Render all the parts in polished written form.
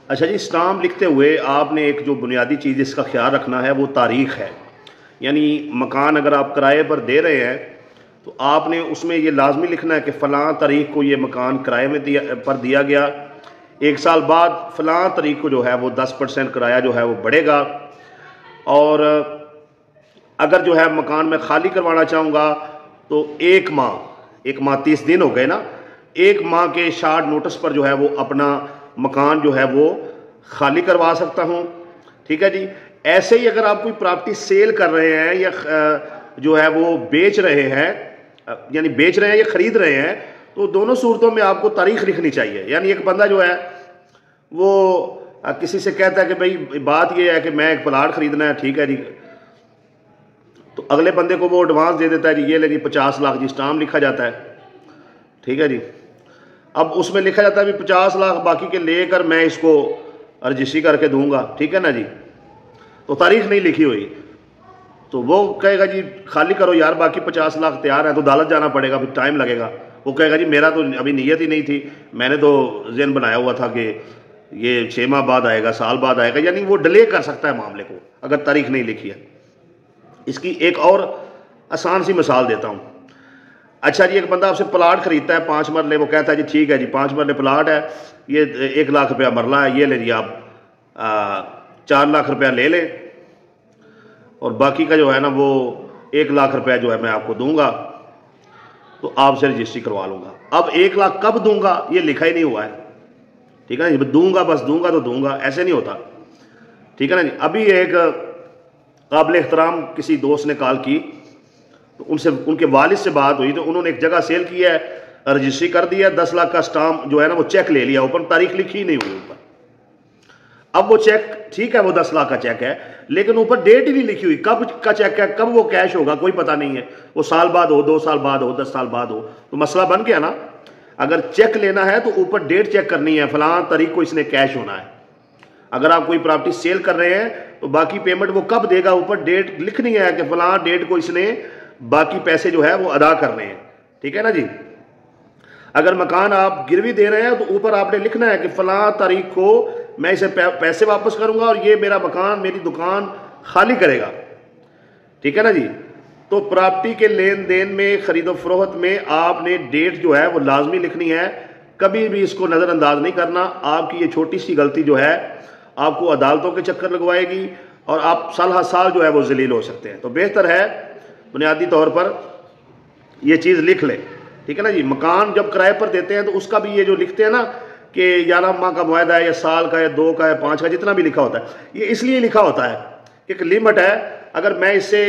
अच्छा जी, स्टाम्प लिखते हुए आपने एक जो बुनियादी चीज़ इसका ख्याल रखना है वो तारीख़ है। यानी मकान अगर आप किराए पर दे रहे हैं तो आपने उसमें ये लाजमी लिखना है कि फ़लाँ तारीख़ को ये मकान किराए में दिया गया। 1 साल बाद फ़लाँ तारीख़ को जो है वो 10% किराया जो है वो बढ़ेगा। और अगर जो है मकान में खाली करवाना चाहूँगा तो 1 माह 30 दिन हो गए ना, 1 माह के शार्ट नोटिस पर जो है वो अपना मकान जो है वो खाली करवा सकता हूँ। ठीक है जी। ऐसे ही अगर आप कोई प्रॉपर्टी सेल कर रहे हैं या जो है वो बेच रहे हैं, यानी बेच रहे हैं या खरीद रहे हैं, तो दोनों सूरतों में आपको तारीख लिखनी चाहिए। यानी एक बंदा जो है वो किसी से कहता है कि भाई बात ये है कि मैं एक प्लाट खरीदना है, ठीक है जी, तो अगले बंदे को वो एडवांस दे देता है जी, ये ले जी 50 लाख जी, स्टाम्प लिखा जाता है। ठीक है जी। अब उसमें लिखा जाता है भी 50 लाख बाकी के लेकर मैं इसको रजिस्ट्री करके दूंगा, ठीक है ना जी, तो तारीख नहीं लिखी हुई, तो वो कहेगा जी खाली करो यार, बाकी 50 लाख तैयार है, तो अदालत जाना पड़ेगा, फिर टाइम लगेगा। वो कहेगा जी मेरा तो अभी नीयत ही नहीं थी, मैंने तो ज़हन बनाया हुआ था कि ये 6 माह बाद आएगा, साल बाद आएगा, यानी वो डिले कर सकता है मामले को अगर तारीख नहीं लिखी है। इसकी एक और आसान सी मिसाल देता हूँ। अच्छा जी, एक बंदा आपसे प्लाट खरीदता है 5 मरले, वो कहता है जी ठीक है जी 5 मरले प्लाट है, ये 1 लाख रुपया मरला है, ये ले जी आप 4 लाख रुपया ले लें और बाकी का जो है ना वो 1 लाख रुपया जो है मैं आपको दूंगा, तो आपसे रजिस्ट्री करवा लूँगा। अब 1 लाख कब दूंगा ये लिखा ही नहीं हुआ है, ठीक है ना जी, दूंगा बस दूंगा तो दूंगा, ऐसे नहीं होता, ठीक है ना जी। अभी एक काबिल एहतराम किसी दोस्त ने कॉल की, तो उनसे उनके वालिद से बात हुई, तो उन्होंने एक जगह सेल किया है, रजिस्ट्री कर दिया, 10 लाख का स्टाम्प जो है ना वो चेक ले लिया, ऊपर तारीख लिखी ही नहीं हुई ऊपर। अब वो चेक ठीक है, वो 10 लाख का चेक है, लेकिन ऊपर डेट ही नहीं लिखी हुई, कब का चेक है, कब वो कैश होगा कोई पता नहीं है, वो साल बाद हो, 2 साल बाद हो, 10 साल बाद हो, तो मसला बन गया ना। अगर चेक लेना है तो ऊपर डेट चेक करनी है, फलां तारीख को इसने कैश होना है। अगर आप कोई प्रॉपर्टी सेल कर रहे हैं तो बाकी पेमेंट वो कब देगा, ऊपर डेट लिखनी है कि फलां डेट को इसने बाकी पैसे जो है वो अदा करने हैं, ठीक है ना जी। अगर मकान आप गिरवी दे रहे हैं तो ऊपर आपने लिखना है कि फलां तारीख को मैं इसे पैसे वापस करूंगा और ये मेरा मकान, मेरी दुकान खाली करेगा, ठीक है ना जी। तो प्रॉपर्टी के लेन देन में, खरीदो फरोख्त में आपने डेट जो है वो लाजमी लिखनी है, कभी भी इसको नज़रअंदाज नहीं करना। आपकी ये छोटी सी गलती जो है आपको अदालतों के चक्कर लगवाएगी और आप साल हर साल जो है वो जलील हो सकते हैं। तो बेहतर है बुनियादी तौर पर ये चीज़ लिख ले, ठीक है ना जी। मकान जब किराए पर देते हैं तो उसका भी ये जो लिखते हैं ना कि 11 माह का मुआहदा है या साल का या 2 का या 5 का, जितना भी लिखा होता है, ये इसलिए लिखा होता है कि एक लिमिट है, अगर मैं इससे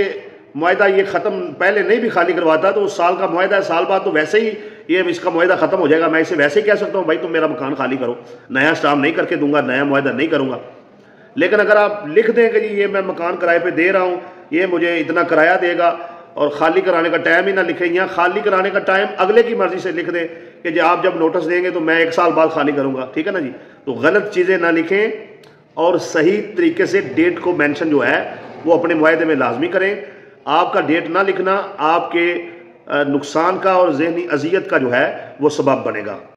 मुआहदा ये ख़त्म पहले नहीं भी खाली करवाता तो साल का मुआहदा है, साल बाद तो वैसे ही ये इसका मुआहदा ख़त्म हो जाएगा, मैं इसे वैसे ही कह सकता हूँ भाई तुम मेरा मकान खाली करो, नया स्टाम्प नहीं करके दूंगा, नया मुआहदा नहीं करूँगा। लेकिन अगर आप लिख दें कि जी ये मैं मकान किराए पे दे रहा हूँ, ये मुझे इतना किराया देगा, और खाली कराने का टाइम ही ना लिखें, या खाली कराने का टाइम अगले की मर्जी से लिख दें कि जी आप जब नोटिस देंगे तो मैं 1 साल बाद खाली करूँगा, ठीक है ना जी। तो गलत चीज़ें ना लिखें और सही तरीके से डेट को मेंशन जो है वो अपने मुआहदे में लाजमी करें। आपका डेट ना लिखना आपके नुकसान का और ज़हनी अजियत का जो है वो सबब बनेगा।